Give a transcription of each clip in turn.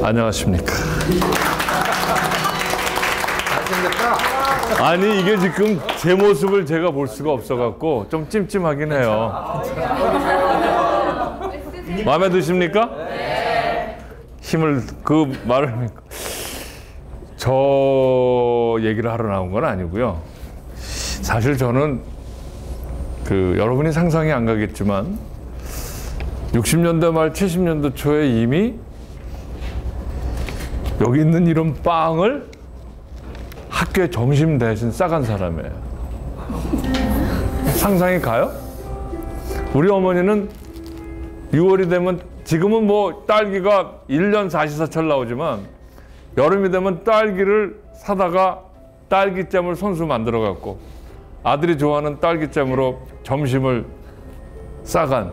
안녕하십니까. 아니 이게 지금 제 모습을 제가 볼 수가 없어갖고 좀 찜찜하긴 해요. 마음에 드십니까? 네. 힘을 그 말을 저 얘기를 하러 나온 건 아니고요. 사실 저는 여러분이 상상이 안 가겠지만 60년대 말 70년대 초에 이미 여기 있는 이런 빵을 학교에 점심 대신 싸간 사람이에요. 상상이 가요? 우리 어머니는 6월이 되면 지금은 뭐 딸기가 1년 사시사철 나오지만 여름이 되면 딸기를 사다가 딸기잼을 손수 만들어 갖고 아들이 좋아하는 딸기잼으로 점심을 싸간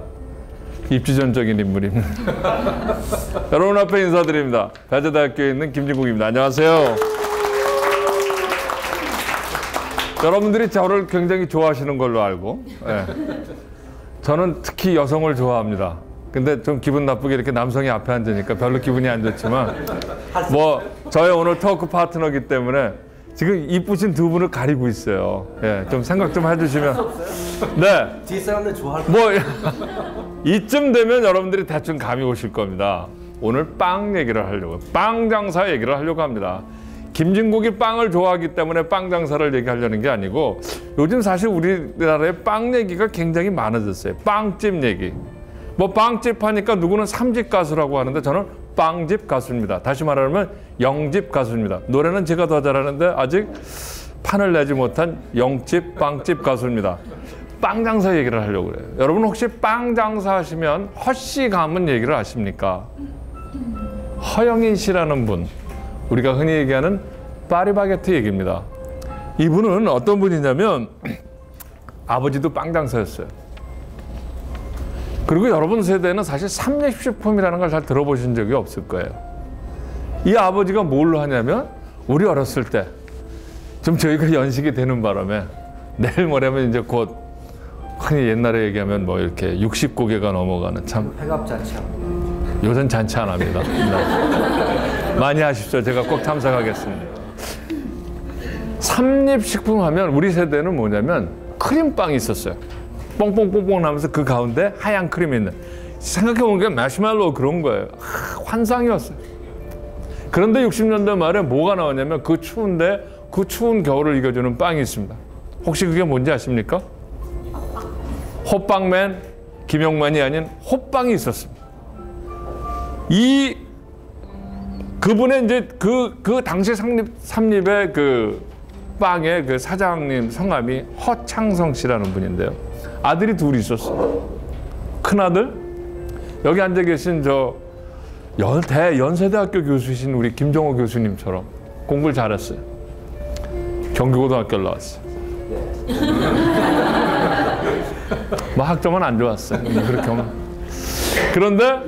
입지전적인 인물입니다. 여러분 앞에 인사드립니다. 배재대학교에 있는 김진국입니다. 안녕하세요. 여러분들이 저를 굉장히 좋아하시는 걸로 알고, 네. 저는 특히 여성을 좋아합니다. 근데 좀 기분 나쁘게 이렇게 남성이 앞에 앉으니까 별로 기분이 안 좋지만 뭐 저의 오늘 토크 파트너이기 때문에 지금 이쁘신 두 분을 가리고 있어요. 예, 좀 생각 좀 해주시면. 네. 뒤에 사람들 좋아할 뭐 이쯤 되면 여러분들이 대충 감이 오실 겁니다. 오늘 빵 얘기를 하려고, 빵 장사 얘기를 하려고 합니다. 김진국이 빵을 좋아하기 때문에 빵 장사를 얘기하려는 게 아니고 요즘 사실 우리나라에 빵 얘기가 굉장히 많아졌어요. 빵집 얘기. 뭐 빵집 하니까 누구는 3집 가수라고 하는데 저는 빵집 가수입니다. 다시 말하면 영집 가수입니다. 노래는 제가 더 잘하는데 아직 판을 내지 못한 영집 빵집 가수입니다. 빵 장사 얘기를 하려고 그래요. 여러분 혹시 빵 장사 하시면 허씨 가문 얘기를 아십니까? 허영인 씨라는 분, 우리가 흔히 얘기하는 파리바게트 얘기입니다. 이분은 어떤 분이냐면 아버지도 빵 장사였어요. 그리고 여러분 세대는 사실 삼립식품이라는 걸 잘 들어보신 적이 없을 거예요. 이 아버지가 뭘 하냐면 우리 어렸을 때 좀 저희가 연식이 되는 바람에 내일 모레면 이제 곧 흔히 옛날에 얘기하면 뭐 이렇게 60고개가 넘어가는 참 회갑잔치 요새는 잔치 안 합니다. 네. 많이 하십시오. 제가 꼭 참석하겠습니다. 삼립식품 하면 우리 세대는 뭐냐면 크림빵이 있었어요. 뽕뽕뽕뽕 나면서 그 가운데 하얀 크림이 있는. 생각해보니까 마시멜로 그런 거예요. 환상이었어요. 그런데 60년대 말에 뭐가 나왔냐면 그 추운데 그 추운 겨울을 이겨주는 빵이 있습니다. 혹시 그게 뭔지 아십니까? 호빵맨, 김용만이 아닌 호빵이 있었습니다. 그분의 이제 그 당시 삼립의 그 빵의 그 사장님 성함이 허창성 씨라는 분인데요. 아들이 둘이 있었어요. 큰아들, 여기 앉아 계신 저 연세대학교 교수이신 우리 김정호 교수님처럼 공부를 잘했어요. 경기고등학교를 나왔어요. 뭐 학점은 안 좋았어요. 그렇게 하면. 그런데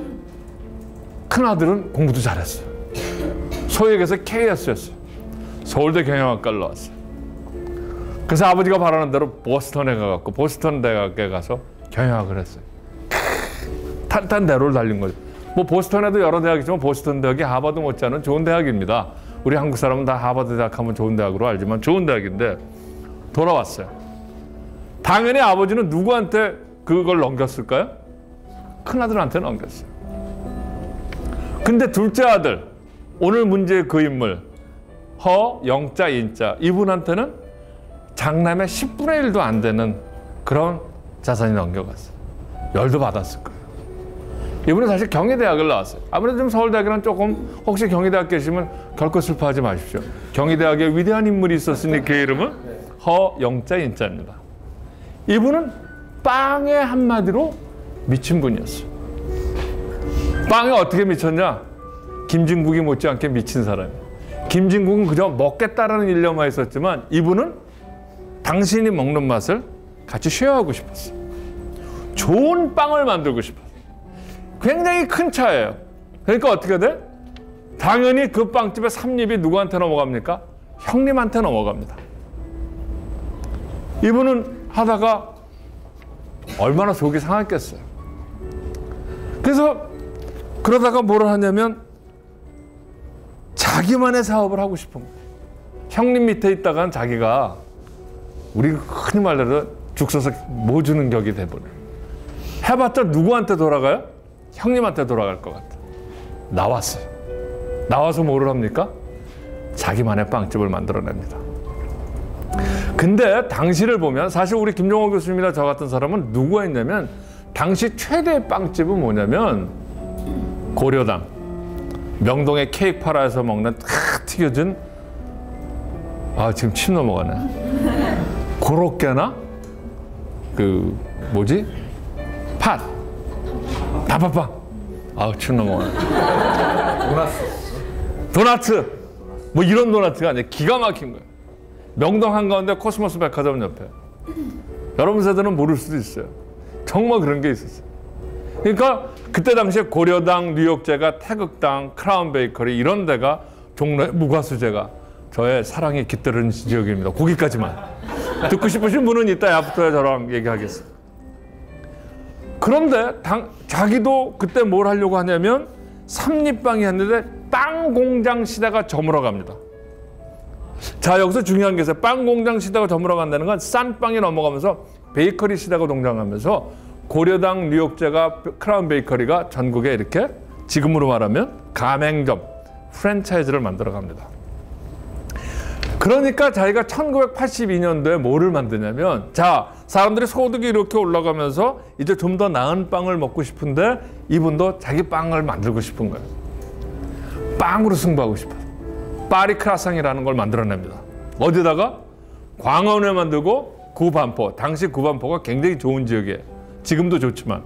큰아들은 공부도 잘했어요. 소위 얘기해서 KS였어요. 서울대 경영학과를 나왔어요. 그래서 아버지가 바라는 대로 보스턴에 가갖고 보스턴 대학에 가서 경영학을 했어요. 탄탄대로를 달린 거죠. 뭐 보스턴에도 여러 대학이 있지만 보스턴 대학이 하버드 못지않은 좋은 대학입니다. 우리 한국 사람은 다 하버드 대학 하면 좋은 대학으로 알지만 좋은 대학인데 돌아왔어요. 당연히 아버지는 누구한테 그걸 넘겼을까요? 큰아들한테 넘겼어요. 근데 둘째 아들, 오늘 문제의 그 인물 영자 인자, 이분한테는 장남의 10분의 1도 안 되는 그런 자산이 넘겨갔어요. 열도 받았을 거예요. 이분은 사실 경희대학을 나왔어요. 아무래도 좀 서울대학이랑 조금, 혹시 경희대학 계시면 결코 슬퍼하지 마십시오. 경희대학에 위대한 인물이 있었으니 그 이름은 영자 인자입니다. 이분은 빵에 한마디로 미친 분이었어요. 빵에 어떻게 미쳤냐? 김진국이 못지않게 미친 사람이에요. 김진국은 그저 먹겠다라는 일념만 있었지만 이분은 당신이 먹는 맛을 같이 쉐어하고 싶었어요. 좋은 빵을 만들고 싶었어요. 굉장히 큰 차예요. 그러니까 어떻게 돼? 당연히 그 빵집의 삼립이 누구한테 넘어갑니까? 형님한테 넘어갑니다. 이분은 하다가 얼마나 속이 상했겠어요. 그래서 그러다가 뭐를 하냐면 자기만의 사업을 하고 싶은 거예요. 형님 밑에 있다간 자기가 우리 흔히 말해서 죽 서서 뭐 주는 격이 돼버려요. 해봤자 누구한테 돌아가요? 형님한테 돌아갈 것 같아. 나왔어요. 나와서 뭐를 합니까? 자기만의 빵집을 만들어냅니다. 근데 당시를 보면 사실 우리 김종호 교수님이나 저 같은 사람은 누구가 있냐면 당시 최대의 빵집은 뭐냐면 고려당 명동의 케이크 파라에서 먹는 탁 튀겨진 지금 침 넘어가네. 고로케나 그 뭐지? 팥 단팥빵 침 넘어가네. 도나츠 뭐 이런 도나츠가 아니라 기가 막힌 거예요. 명동 한가운데 코스모스 백화점 옆에. 여러분 세대는 모를 수도 있어요. 정말 그런 게 있었어요. 그러니까 그때 당시에 고려당, 뉴욕제가, 태극당, 크라운 베이커리 이런 데가 종로의 무과수제가 저의 사랑이 깃드는 지역입니다. 거기까지만. 듣고 싶으신 분은 이따 야부터야 저랑 얘기하겠습니다. 그런데 자기도 그때 뭘 하려고 하냐면 삼립빵이 했는데 빵 공장 시대가 저물어 갑니다. 자, 여기서 중요한 게 있어요. 빵 공장 시대가 저물어 간다는 건 싼 빵이 넘어가면서 베이커리 시대가 동장하면서 고려당, 뉴욕제가, 크라운 베이커리가 전국에 이렇게 지금으로 말하면 가맹점, 프랜차이즈를 만들어 갑니다. 그러니까 자기가 1982년도에 뭐를 만드냐면 자, 사람들이 소득이 이렇게 올라가면서 이제 좀 더 나은 빵을 먹고 싶은데 이분도 자기 빵을 만들고 싶은 거예요. 빵으로 승부하고 싶어요. 파리 크라상이라는 걸 만들어냅니다. 어디다가? 광화문에 만들고 구반포. 당시 구반포가 굉장히 좋은 지역이에요. 지금도 좋지만.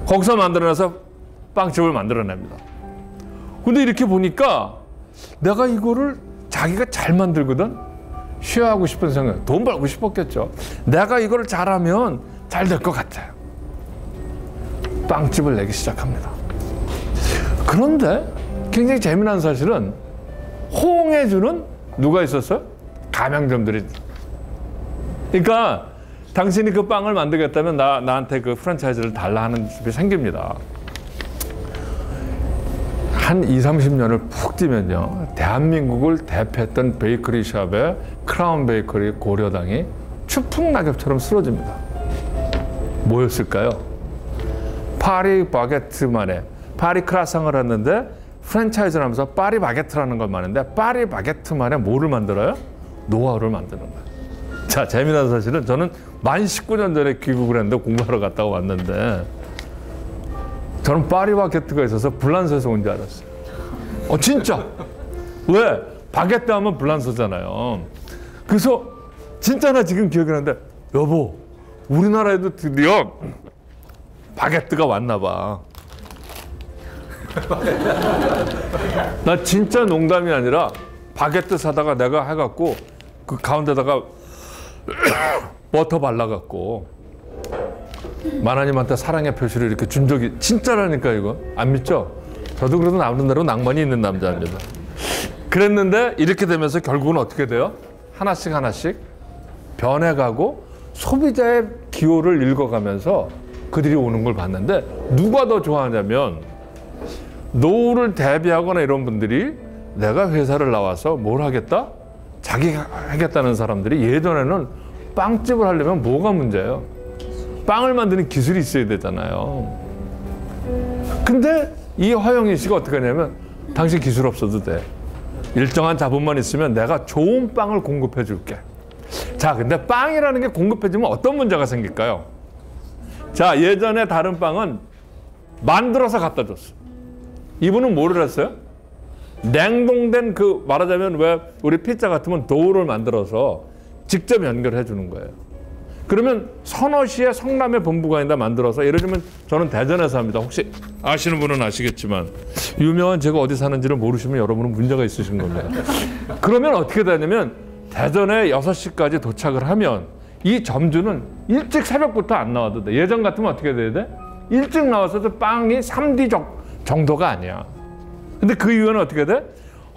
거기서 만들어내서 빵집을 만들어냅니다. 근데 이렇게 보니까 내가 이거를 자기가 잘 만들거든? 쉐어하고 싶은 생각, 돈 벌고 싶었겠죠. 내가 이걸 잘하면 잘 될 것 같아요. 빵집을 내기 시작합니다. 그런데 굉장히 재미난 사실은 호응해주는 누가 있었어요? 가맹점들이. 그러니까 당신이 그 빵을 만들겠다면 나한테 그 프랜차이즈를 달라 하는 집이 생깁니다. 한 20, 30년을 푹 뛰면요. 대한민국을 대표했던 베이커리 샵의 크라운 베이커리 고려당이 추풍낙엽처럼 쓰러집니다. 뭐였을까요? 파리 바게트만의 파리 크라상을 했는데 프랜차이즈를 하면서 파리 바게트라는 걸 만드는데 파리 바게트만의 뭐를 만들어요? 노하우를 만드는 거예요. 자, 재미난 사실은 저는 만 19년 전에 귀국을 했는데 공부하러 갔다가 왔는데 저는 파리 바게트가 있어서 불란서에서 온 줄 알았어요. 진짜. 왜? 바게트 하면 불란서잖아요. 그래서 진짜 나 지금 기억이 나는데 여보, 우리나라에도 드디어 바게트가 왔나 봐. 나 진짜 농담이 아니라 바게트 사다가 내가 해갖고 그 가운데다가 버터 발라갖고 마나님한테 사랑의 표시를 이렇게 준 적이 진짜라니까. 이거 안 믿죠? 저도 그래도 나름대로 낭만이 있는 남자입니다. 그랬는데 이렇게 되면서 결국은 어떻게 돼요? 하나씩 하나씩 변해가고 소비자의 기호를 읽어가면서 그들이 오는 걸 봤는데 누가 더 좋아하냐면 노후를 대비하거나 이런 분들이 내가 회사를 나와서 뭘 하겠다? 자기가 하겠다는 사람들이 예전에는 빵집을 하려면 뭐가 문제예요? 빵을 만드는 기술이 있어야 되잖아요. 근데 이 허영희 씨가 어떻게 하냐면 당신 기술 없어도 돼. 일정한 자본만 있으면 내가 좋은 빵을 공급해 줄게. 자, 근데 빵이라는 게 공급해지면 어떤 문제가 생길까요? 자, 예전에 다른 빵은 만들어서 갖다 줬어. 이분은 뭐를 했어요? 냉동된 그 말하자면 왜 우리 피자 같으면 도우를 만들어서 직접 연결해 주는 거예요. 그러면 서너시에 성남에 본부가 있다 만들어서 예를 들면 저는 대전에 삽니다. 혹시 아시는 분은 아시겠지만 유명한 제가 어디 사는지를 모르시면 여러분은 문제가 있으신 겁니다. 그러면 어떻게 되냐면 대전에 6시까지 도착을 하면 이 점주는 일찍 새벽부터 안 나와도 돼. 예전 같으면 어떻게 돼야 돼? 일찍 나와서도 빵이 3D 정도가 아니야. 근데 그 이유는 어떻게 돼?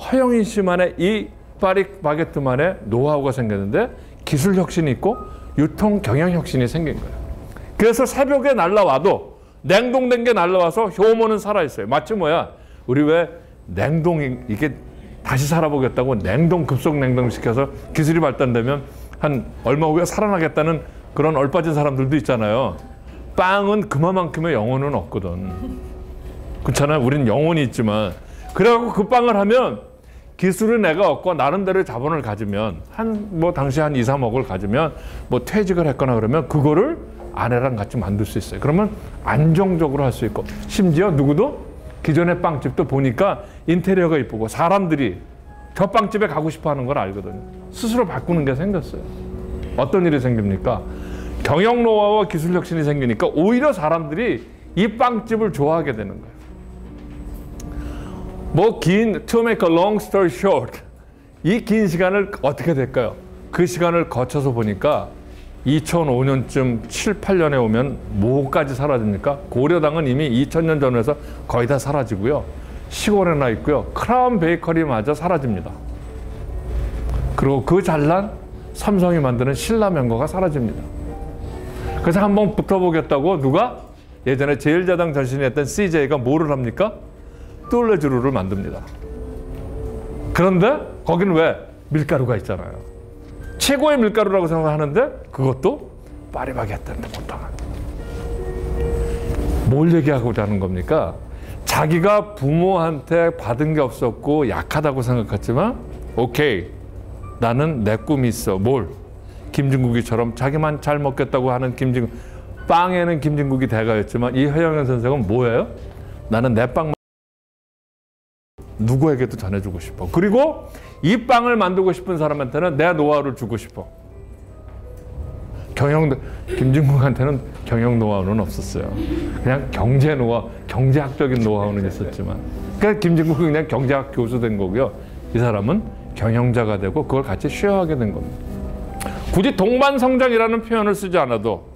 허영희 씨만의 이 파리 바게트만의 노하우가 생겼는데 기술 혁신이 있고 유통 경영 혁신이 생긴 거예요. 그래서 새벽에 날라와도 냉동된 게 날라와서 효모는 살아있어요. 마치 뭐야? 우리 왜 이게 다시 살아보겠다고 급속 냉동시켜서 기술이 발달되면 한 얼마 후에 살아나겠다는 그런 얼빠진 사람들도 있잖아요. 빵은 그만큼의 영혼은 없거든. 그렇잖아요. 우리는 영혼이 있지만. 그래갖고 그 빵을 하면 기술을 내가 얻고 나름대로의 자본을 가지면 당시 한 2, 3억을 가지면 뭐 퇴직을 했거나 그러면 그거를 아내랑 같이 만들 수 있어요. 그러면 안정적으로 할 수 있고, 심지어 누구도 기존의 빵집도 보니까 인테리어가 이쁘고 사람들이 저 빵집에 가고 싶어 하는 걸 알거든요. 스스로 바꾸는 게 생겼어요. 어떤 일이 생깁니까? 경영 노하우와 기술 혁신이 생기니까 오히려 사람들이 이 빵집을 좋아하게 되는 거예요. to make a long story short, 이 긴 시간을 어떻게 될까요? 그 시간을 거쳐서 보니까 2005년쯤 7, 8년에 오면 뭐까지 사라집니까? 고려당은 이미 2000년 전에서 거의 다 사라지고요. 시골에 나 있고요. 크라운 베이커리마저 사라집니다. 그리고 그 잘난 삼성이 만드는 신라면과가 사라집니다. 그래서 한번 붙어보겠다고 누가? 예전에 제1야당 전신이 했던 CJ가 뭐를 합니까? 뚜레쥬르를 만듭니다. 그런데 거기는 왜? 밀가루가 있잖아요. 최고의 밀가루라고 생각하는데 그것도 파리바게뜨한테 못 당한. 뭘 얘기하고자 하는 겁니까? 자기가 부모한테 받은 게 없었고 약하다고 생각했지만 오케이, 나는 내 꿈이 있어. 뭘? 김진국이처럼 자기만 잘 먹겠다고 하는 김진국. 빵에는 김진국이 대가였지만 이 허영현 선생은 뭐예요? 나는 내 빵 누구에게도 전해주고 싶어. 그리고 이 빵을 만들고 싶은 사람한테는 내 노하우를 주고 싶어. 김진국한테는 경영 노하우는 없었어요. 그냥 경제 노하우, 경제학적인 노하우는 있었지만. 그러니까 김진국은 그냥 경제학 교수 된 거고요. 이 사람은 경영자가 되고 그걸 같이 쉐어하게 된 겁니다. 굳이 동반성장이라는 표현을 쓰지 않아도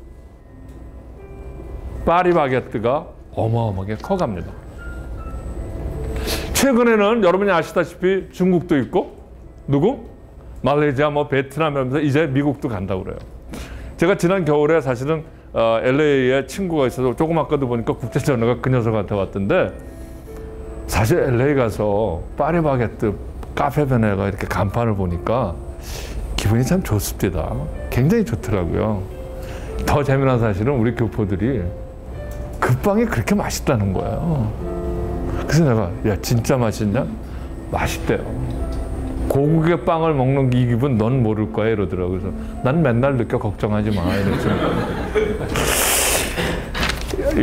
파리바게뜨가 어마어마하게 커갑니다. 최근에는 여러분이 아시다시피 중국도 있고 누구? 말레이시아, 베트남 하면서 이제 미국도 간다고 그래요. 제가 지난 겨울에 사실은 LA에 친구가 있어서 조금 아까도 보니까 국제전화가 그 녀석한테 왔던데, 사실 LA 가서 파리바게뜨 카페베네가 이렇게 간판을 보니까 기분이 참 좋습니다. 굉장히 좋더라고요. 더 재미난 사실은 우리 교포들이 그 빵이 그렇게 맛있다는 거예요. 그래서 내가 야 진짜 맛있냐? 맛있대요. 고국의 빵을 먹는 이 기분 넌 모를 거야 이러더라고요. 그래서 난 맨날 느껴, 걱정하지 마 이랬죠.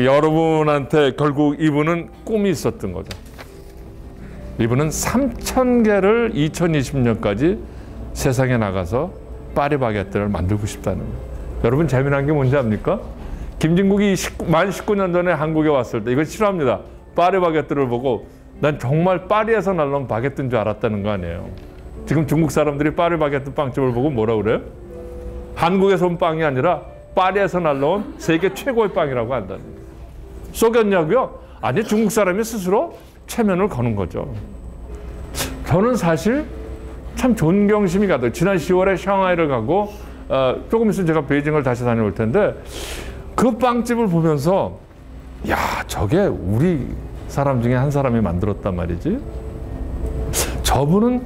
여러분한테 결국 이분은 꿈이 있었던 거죠. 이분은 3,000개를 2020년까지 세상에 나가서 파리바게뜨를 만들고 싶다는 거예요. 여러분 재미난 게 뭔지 압니까? 김진국이 만 19년 전에 한국에 왔을 때 이걸 싫어합니다. 파리바게뜨를 보고 난 정말 파리에서 날라온 바게뜨인 줄 알았다는 거 아니에요. 지금 중국 사람들이 파리바게뜨 빵집을 보고 뭐라 그래요? 한국에서 온 빵이 아니라 파리에서 날라온 세계 최고의 빵이라고 한다는 거예요. 속였냐고요? 아니, 중국 사람이 스스로 체면을 거는 거죠. 저는 사실 참 존경심이 가더라고요. 지난 10월에 샹하이를 가고 조금 있으면 제가 베이징을 다시 다녀올 텐데 그 빵집을 보면서 야, 저게 우리 사람 중에 한 사람이 만들었단 말이지. 저분은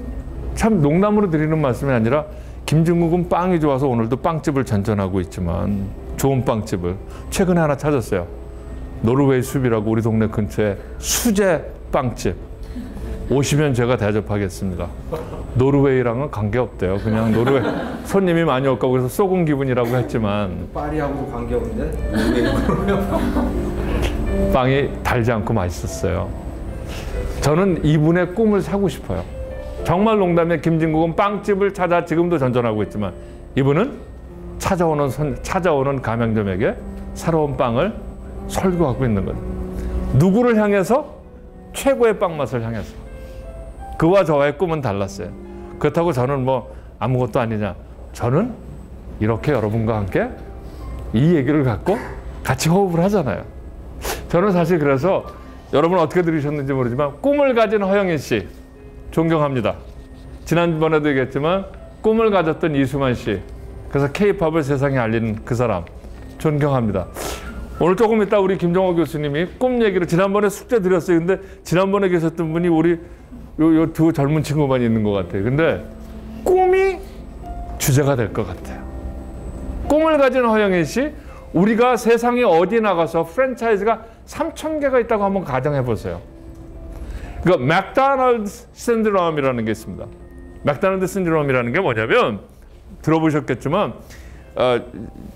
참 농담으로 드리는 말씀이 아니라 김진국은 빵이 좋아서 오늘도 빵집을 전전하고 있지만 좋은 빵집을 최근에 하나 찾았어요. 노르웨이 숲이라고 우리 동네 근처에 수제 빵집. 오시면 제가 대접하겠습니다. 노르웨이랑은 관계없대요. 그냥 노르웨이 손님이 많이 올까 그래서 쏘군 기분이라고 했지만 파리하고 관계없는데 빵이 달지 않고 맛있었어요. 저는 이분의 꿈을 사고 싶어요. 정말 농담에 김진국은 빵집을 찾아 지금도 전전하고 있지만 이분은 찾아오는 가맹점에게 새로운 빵을 설교하고 있는 거예요. 누구를 향해서? 최고의 빵 맛을 향해서. 그와 저의 꿈은 달랐어요. 그렇다고 저는 뭐 아무것도 아니냐. 저는 이렇게 여러분과 함께 이 얘기를 갖고 같이 호흡을 하잖아요. 저는 사실 그래서 여러분 어떻게 들으셨는지 모르지만 꿈을 가진 허영인 씨 존경합니다. 지난번에도 얘기했지만 꿈을 가졌던 이수만 씨, 그래서 K-팝을 세상에 알린 그 사람 존경합니다. 오늘 조금 이따 우리 김정호 교수님이 꿈 얘기를 지난번에 숙제 드렸어요. 근데 지난번에 계셨던 분이 우리 요 두 젊은 친구만 있는 것 같아요. 근데 꿈이 주제가 될 것 같아요. 꿈을 가진 허영일 씨, 우리가 세상에 어디 나가서 프랜차이즈가 3,000개가 있다고 한번 가정해 보세요. 그러니까 맥도날드 신드롬이라는 게 있습니다. 맥도날드 신드롬이라는 게 뭐냐면 들어보셨겠지만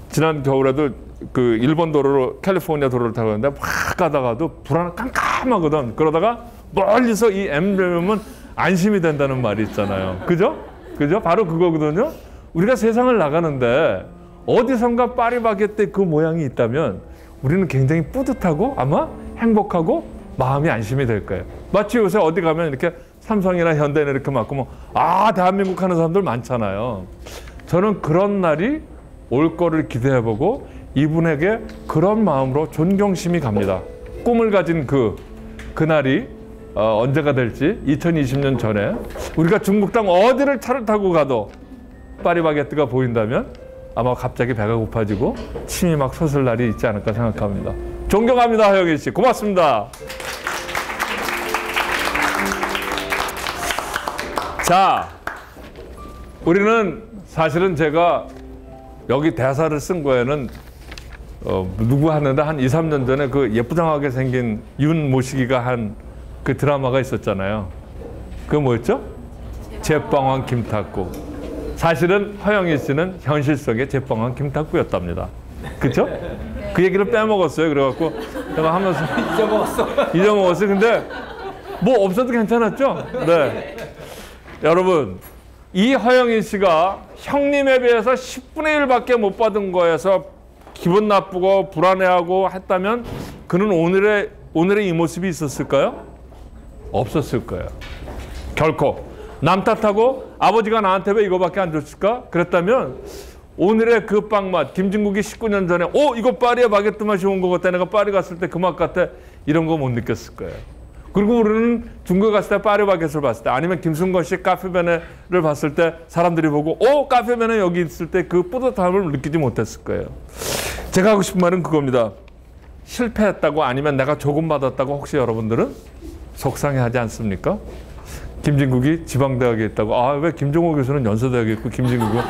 지난 겨울에도 그 일본 도로로 캘리포니아 도로를 타고 갔는데 막 가다가도 불안한 깜깜하거든. 그러다가 멀리서 이 엠블렘은 안심이 된다는 말이 있잖아요. 그죠? 그죠? 바로 그거거든요. 우리가 세상을 나가는데 어디선가 파리바게뜨 그 모양이 있다면 우리는 굉장히 뿌듯하고 아마 행복하고 마음이 안심이 될 거예요. 마치 요새 어디 가면 이렇게 삼성이나 현대나 이렇게 맞고 대한민국 하는 사람들 많잖아요. 저는 그런 날이 올 거를 기대해보고 이분에게 그런 마음으로 존경심이 갑니다. 꿈을 가진 그날이 언제가 될지 2020년 전에 우리가 중국 땅 어디를 차를 타고 가도 파리바게뜨가 보인다면 아마 갑자기 배가 고파지고 침이 막 솟을 날이 있지 않을까 생각합니다. 존경합니다, 허영일 씨. 고맙습니다. 자, 우리는 사실은 제가 여기 대사를 쓴 거에는 누구 하는데 한 2, 3년 전에 그 예쁘장하게 생긴 윤 모시기가 한 그 드라마가 있었잖아요. 그 뭐였죠? 제빵왕 김탁구. 사실은 허영일 씨는 현실 속의 제빵왕 김탁구였답니다. 그렇죠? 그 얘기를 빼먹었어요. 그래갖고 제가 하면서 잊어먹었어요. 근데 뭐 없어도 괜찮았죠? 네. 여러분, 이 허영일 씨가 형님에 비해서 10분의 1밖에 못 받은 거에서 기분 나쁘고 불안해하고 했다면 그는 오늘의 이 모습이 있었을까요? 없었을 거예요. 결코. 남 탓하고 아버지가 나한테 왜 이거밖에 안 줬을까? 그랬다면 오늘의 그 빵 맛, 김진국이 19년 전에 이거 파리의 바게트 맛이 온 것 같아. 내가 파리 갔을 때 그 맛 같아. 이런 거 못 느꼈을 거예요. 그리고 우리는 중국에 갔을 때 파리 바게트를 봤을 때 아니면 김승건 씨 카페베네를 봤을 때 사람들이 보고 카페베네 여기 있을 때 그 뿌듯함을 느끼지 못했을 거예요. 제가 하고 싶은 말은 그겁니다. 실패했다고 아니면 내가 조금 받았다고 혹시 여러분들은 속상해하지 않습니까? 김진국이 지방대학에 있다고 왜 김종호 교수는 연세대학에 있고 김진국은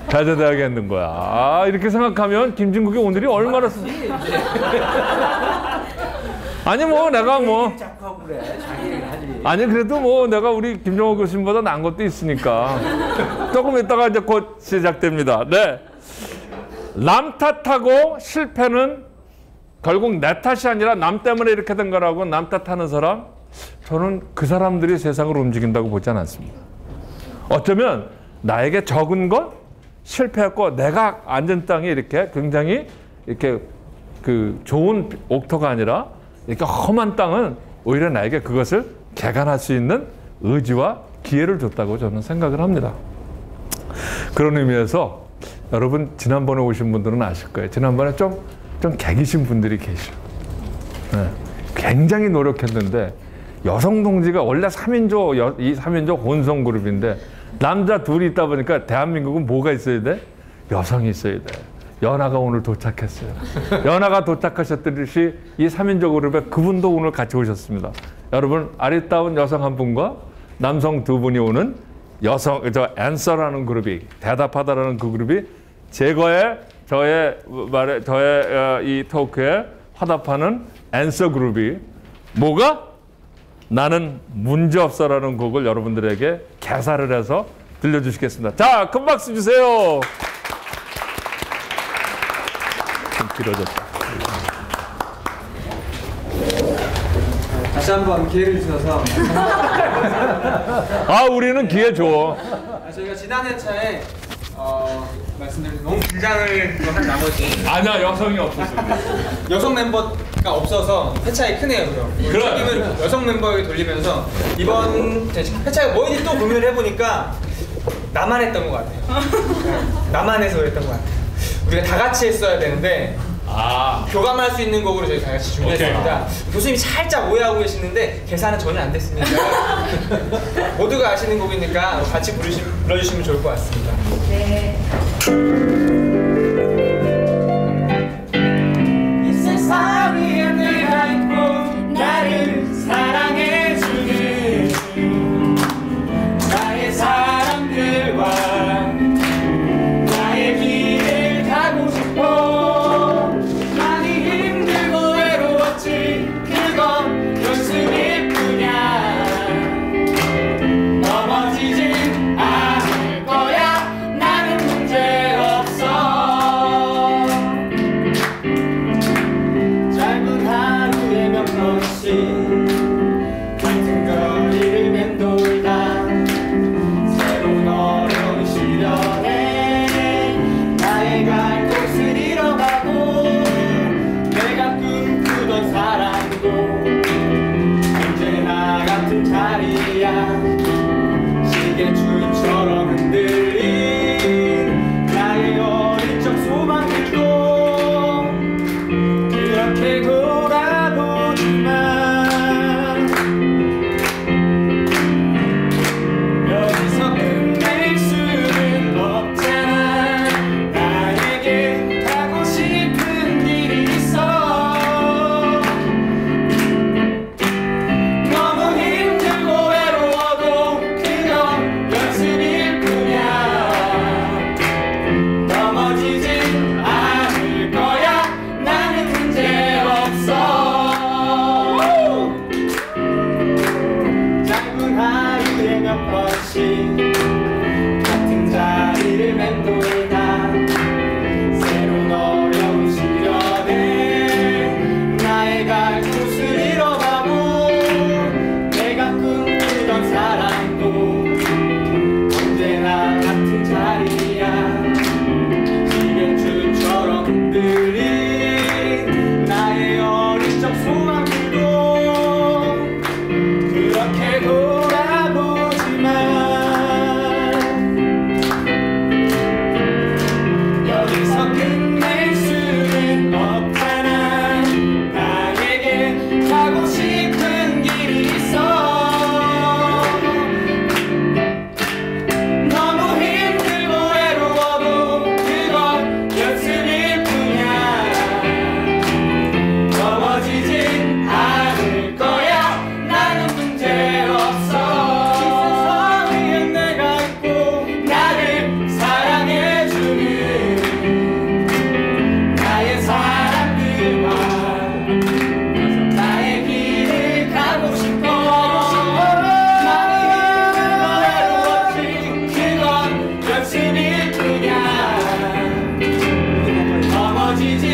대제대학에 있는 거야. 이렇게 생각하면 김진국이 오늘이 얼마나 아니 내가 아니 그래도 내가 우리 김종호 교수님보다 나은 것도 있으니까 조금 있다가 이제 곧 시작됩니다. 네, 남 탓하고 실패는 결국 내 탓이 아니라 남 때문에 이렇게 된 거라고 남 탓하는 사람, 저는 그 사람들이 세상을 움직인다고 보지 않습니다. 어쩌면 나에게 적은 것, 실패했고 내가 앉은 땅이 이렇게 굉장히 이렇게 그 좋은 옥토가 아니라 이렇게 험한 땅은 오히려 나에게 그것을 개간할 수 있는 의지와 기회를 줬다고 저는 생각을 합니다. 그런 의미에서 여러분 지난번에 오신 분들은 아실 거예요. 지난번에 좀 개기신 분들이 계셔. 네. 굉장히 노력했는데 여성 동지가 원래 3인조 이 3인조 혼성 그룹인데 남자 둘이 있다 보니까 대한민국은 뭐가 있어야 돼? 여성이 있어야 돼. 연하가 오늘 도착했어요. 연하가 도착하셨듯이 이 3인조 그룹에 그분도 오늘 같이 오셨습니다. 여러분 아리따운 여성 한 분과 남성 두 분이 오는 앤서라는 그룹이 대답하다라는 그 그룹이 저의 이 토크에 화답하는 앤서 그룹이 뭐가? 나는 문제없어라는 곡을 여러분들에게 개사를 해서 들려주시겠습니다. 자, 큰 박수 주세요. 좀 길어졌다. 다시 한번 기회를 주셔서 우리는 기회 줘. 저희가 지난 회차에 말씀드린 너무 긴장을 한 나머지 아니야, 여성이 없었습니다. 여성 멤버가 없어서 회차에 크네요. 그럼 책임을 여성 멤버에게 돌리면서 이번 회차에 뭐인지 또 고민을 해보니까 나만 했던 것 같아요. 나만 해서 그랬던 것 같아요. 우리가 다 같이 했어야 되는데 교감할 수 있는 곡으로 저희 다 같이 준비했습니다. 교수님이 살짝 오해하고 계시는데 계산은 전혀 안 됐으니까 모두가 아시는 곡이니까 같이 불러주시면 좋을 것 같습니다. 네. 맘을 안고 나를 사랑해주는 나의 사람들과 나의 길을 가고 싶어. 많이 힘들고 외로웠지 그건 연습일 뿐이야. 넘어지진 않을 거야 나는 문제없어. 짧은 하루에 몇 번씩 같은 거리를 맴돌다 새로운 어려운 시련에 나의 갈 곳을 잃어가고 내가 꿈꾸던 사랑도 언제나 같은 자리야. 시계줄처럼 흔들린 나의 어릴 적 소망들도 그렇게 돌아보지만 여기서 끝낼 수는 없잖아. 나에게 가고 싶은 길이 있어. 너무 힘들고 외로워도 그건 연습일 뿐이야. 넘어지진 않을 거야 나는 문제없어. 짧은 하루에 몇 번씩 같은 자리를 맴돌다 새로운 어려운 시련에 나의 갈 곳을 잃어가고 내가 꿈꾸던 사랑도 언제나 같은 자리야. 시계줄처럼 흔들린 나의 어릴 적 소망들도 그렇게 돌아보지만 여기서 끝낼 수는 없잖아. 나에게 가고 싶은 길이 있어. 너무 힘들고 외로워도 그건 연습일 뿐이야. 넘어지진 않을 거야 나는 문제없어. 세상 위에 내가 있고 나를 사랑해주는 나의 사람들과 나의 길을 가고 싶어. 많이 힘들고 외로웠지 그건 연습일 뿐이야. 넘어지진